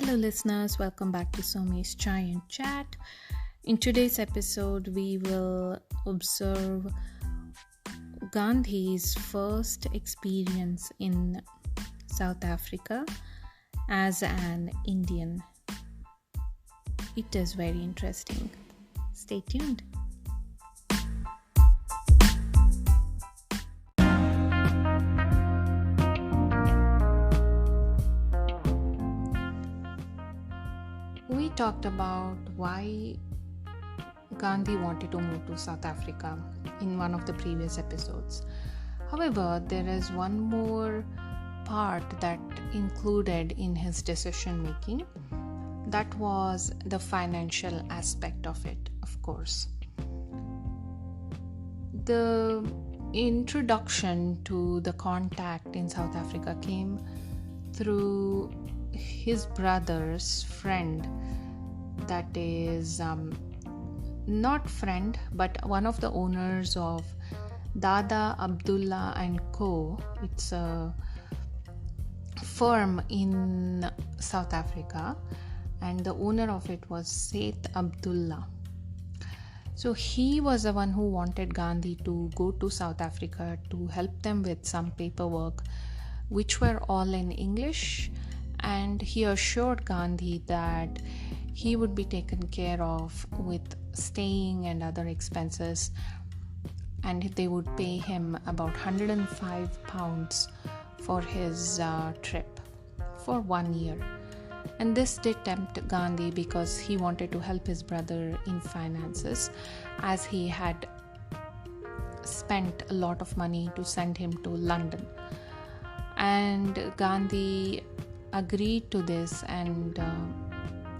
Hello, listeners. Welcome back to Somi's Chai and Chat. In today's episode, we will observe Gandhi's first experience in South Africa as an Indian. It is very interesting. Stay tuned. We talked about why Gandhi wanted to move to South Africa in one of the previous episodes. However, there is one more part that included in his decision making. That was the financial aspect of it, of course. The introduction to the contact in South Africa came through his brother's friend, that is not friend but one of the owners of Dada Abdullah and Co. It's a firm in South Africa, and the owner of it was Seth Abdullah. So he was the one who wanted Gandhi to go to South Africa to help them with some paperwork, which were all in English. And he assured Gandhi that he would be taken care of with staying and other expenses, and they would pay him about £105 for his trip for 1 year. And this did tempt Gandhi because he wanted to help his brother in finances, as he had spent a lot of money to send him to London. And Gandhi agreed to this, and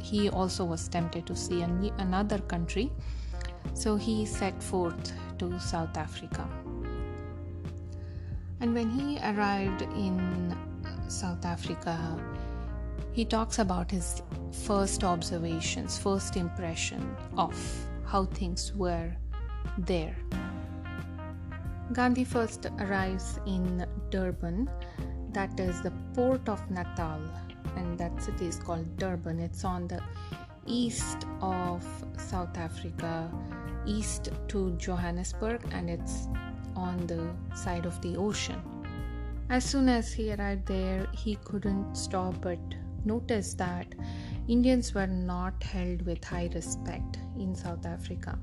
he also was tempted to see another country, so he set forth to South Africa. And when he arrived in South Africa, he talks about his first observations, first impression of how things were there. Gandhi first arrives in Durban, that is the port of Natal, and that city is called Durban. It's on the east of South Africa, east to Johannesburg, and it's on the side of the ocean. As soon as he arrived there, he couldn't stop but notice that Indians were not held with high respect in South Africa.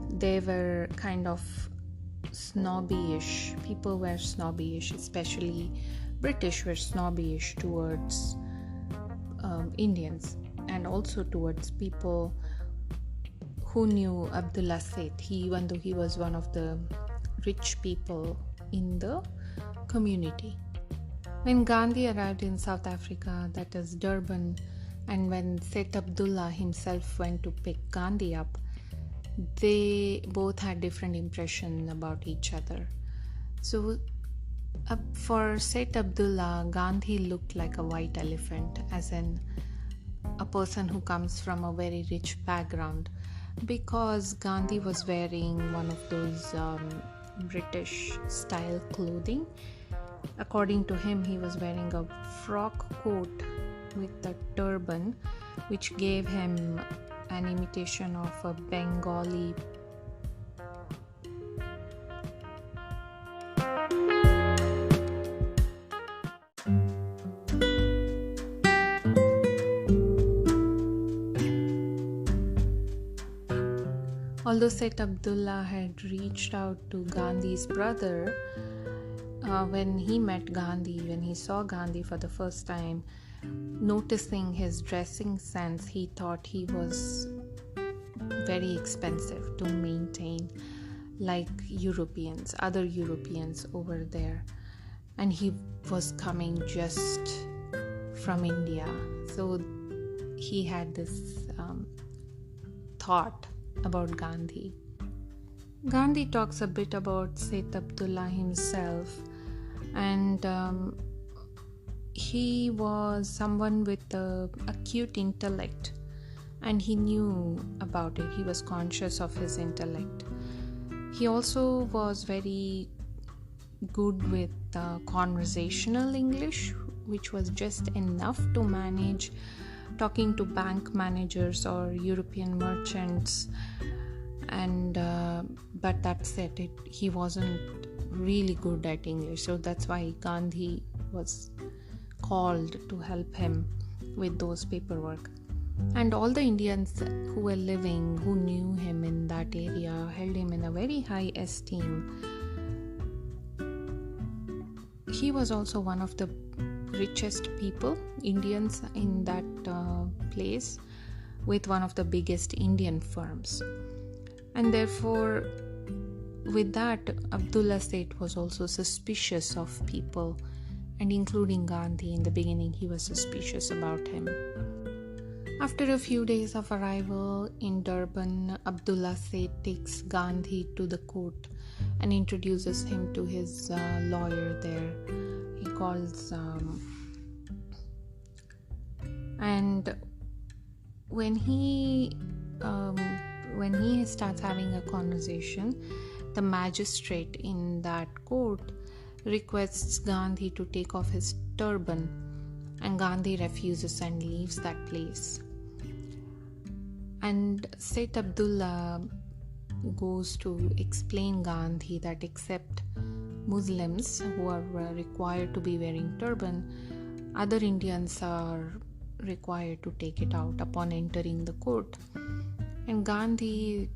They were kind of snobby-ish. People were snobby-ish, especially British were snobby-ish towards Indians, and also towards people who knew Abdullah Seth, even though he was one of the rich people in the community. When Gandhi arrived in South Africa, that is Durban, and when Seth Abdullah himself went to pick Gandhi up, they both had different impressions about each other. So for Seth Abdullah, Gandhi looked like a white elephant, as in a person who comes from a very rich background, because Gandhi was wearing one of those British style clothing. According to him, he was wearing a frock coat with a turban, which gave him an imitation of a Bengali. Although Seth Abdullah had reached out to Gandhi's brother, when he met Gandhi, when he saw Gandhi for the first time, noticing his dressing sense, he thought he was very expensive to maintain, like other Europeans over there. And he was coming just from India. So he had this thought about Gandhi. Gandhi talks a bit about Seth Abdullah himself, and he was someone with an acute intellect, and he knew about it. He was conscious of his intellect. He also was very good with conversational English, which was just enough to manage talking to bank managers or European merchants, and but that's it. He wasn't really good at English, so that's why Gandhi was called to help him with those paperwork. And all the Indians who were living, who knew him in that area, held him in a very high esteem. He was also one of the richest people, Indians in that place, with one of the biggest Indian firms. And therefore, with that, Abdullah Seth was also suspicious of people, and including Gandhi. In the beginning, he was suspicious about him. After a few days of arrival in Durban, Abdullah Seth takes Gandhi to the court and introduces him to his lawyer there. He calls and when he starts having a conversation, the magistrate in that court requests Gandhi to take off his turban, and Gandhi refuses and leaves that place. And Seth Abdullah goes to explain Gandhi that except Muslims, who are required to be wearing turban, other Indians are required to take it out upon entering the court. And Gandhi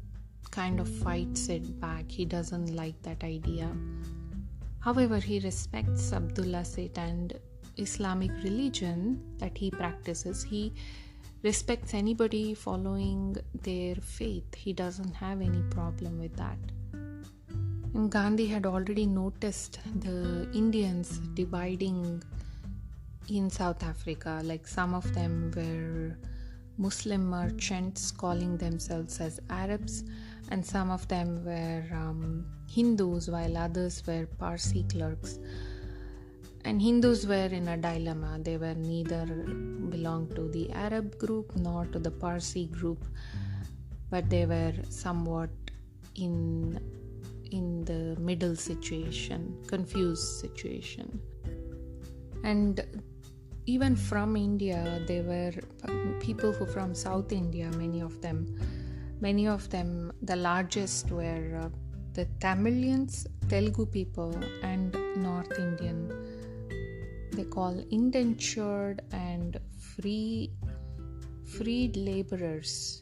kind of fights it back. He doesn't like that idea. However, he respects Abdullah Seth and Islamic religion that he practices. He respects anybody following their faith. He doesn't have any problem with that. And Gandhi had already noticed the Indians dividing in South Africa. Like some of them were Muslim merchants calling themselves as Arabs, and some of them were Hindus, while others were Parsi clerks. And Hindus were in a dilemma. They were neither belonged to the Arab group nor to the Parsi group, but they were somewhat in the middle situation, confused situation. And even from India, there were people who from South India, many of them, the largest were the Tamilians, Telugu people, and North Indian. They call indentured and freed laborers.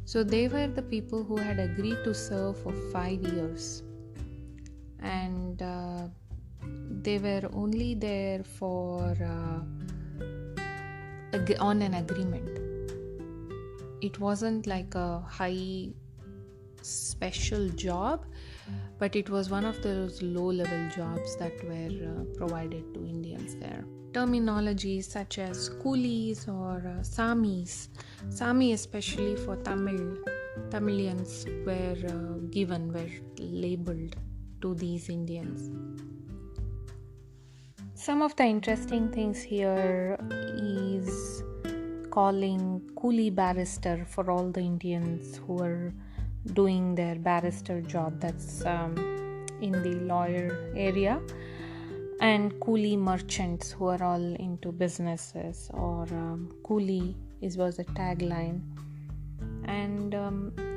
So they were the people who had agreed to serve for 5 years, and they were only there for on an agreement. It wasn't like a high special job, but it was one of those low-level jobs that were provided to Indians there. Terminology such as coolies or Samis, Sami especially for Tamilians were labeled to these Indians. Some of the interesting things here is calling coolie barrister for all the Indians who are doing their barrister job, that's in the lawyer area, and coolie merchants who are all into businesses, or coolie was a tagline. And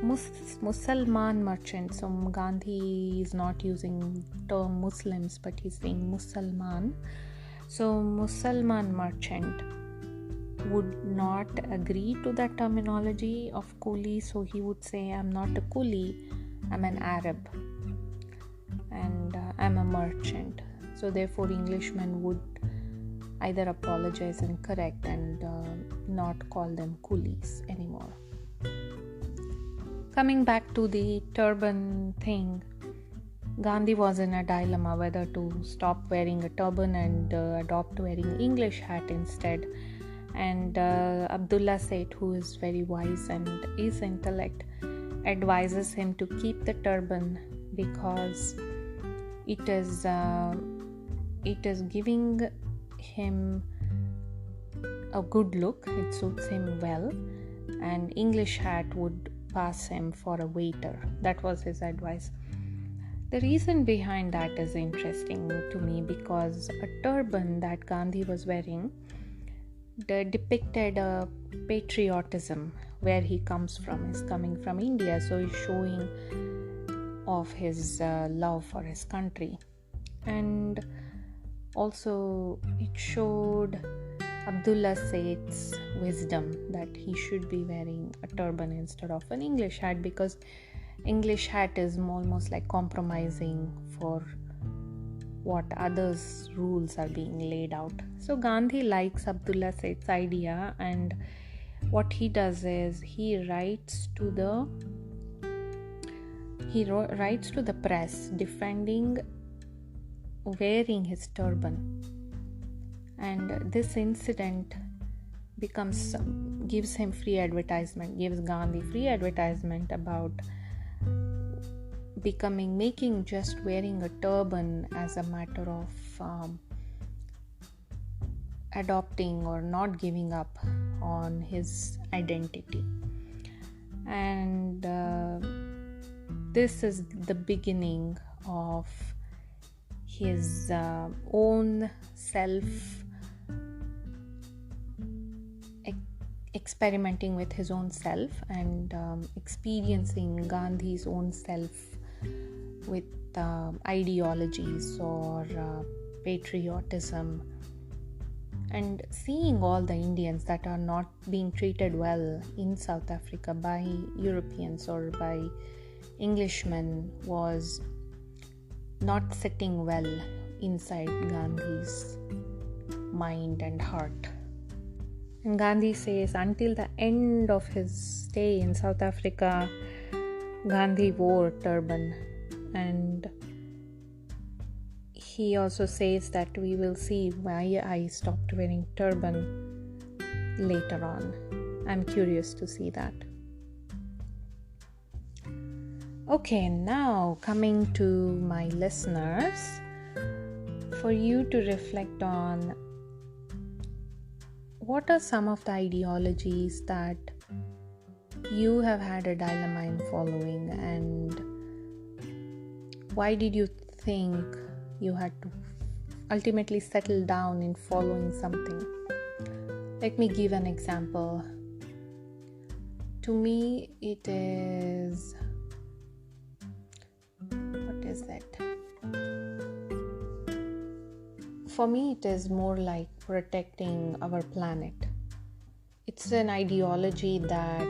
Musalman merchants, so Gandhi is not using term Muslims, but he's saying Musalman. So Musalman merchant would not agree to that terminology of coolie, so he would say, I'm not a coolie, I'm an Arab, and I'm a merchant. So therefore Englishmen would either apologize and correct and not call them coolies anymore. Coming back to the turban thing, Gandhi was in a dilemma whether to stop wearing a turban and adopt wearing English hat instead. And Abdullah Seth, who is very wise and is intellect, advises him to keep the turban because it is giving him a good look. It suits him well, and English hat would pass him for a waiter. That was his advice. The reason behind that is interesting to me because a turban that Gandhi was wearing depicted a patriotism where he comes from. He's coming from India, so he's showing off his love for his country. And also it showed Abdullah Seth's wisdom that he should be wearing a turban instead of an English hat, because English hat is almost like compromising for what others' rules are being laid out. So Gandhi likes Abdullah Seth's idea, and what he does is he writes to the press defending wearing his turban, and this incident gives Gandhi free advertisement about making just wearing a turban as a matter of adopting or not giving up on his identity. And this is the beginning of his own experimenting with his own self and experiencing Gandhi's own self with ideologies or patriotism, and seeing all the Indians that are not being treated well in South Africa by Europeans or by Englishmen was not sitting well inside Gandhi's mind and heart. And Gandhi says until the end of his stay in South Africa, Gandhi wore turban, and he also says that we will see why I stopped wearing turban later on. I'm curious to see that. Okay, now coming to my listeners, for you to reflect on what are some of the ideologies that you have had a dilemma in following, and why did you think you had to ultimately settle down in following something? Let me give an example. To me, it is... what is it? For me, it is more like protecting our planet. It's an ideology that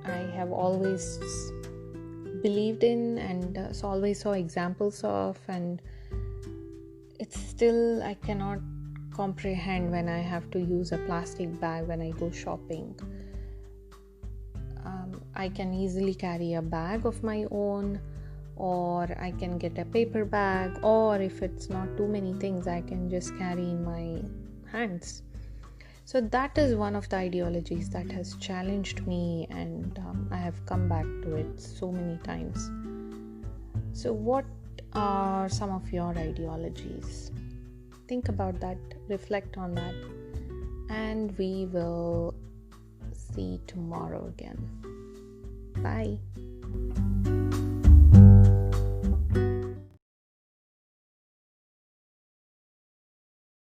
I have always believed in and always saw examples of, and it's still, I cannot comprehend when I have to use a plastic bag when I go shopping. I can easily carry a bag of my own, or I can get a paper bag, or if it's not too many things, I can just carry in my hands. So that is one of the ideologies that has challenged me, and I have come back to it so many times. So what are some of your ideologies? Think about that, reflect on that, and we will see tomorrow again. Bye.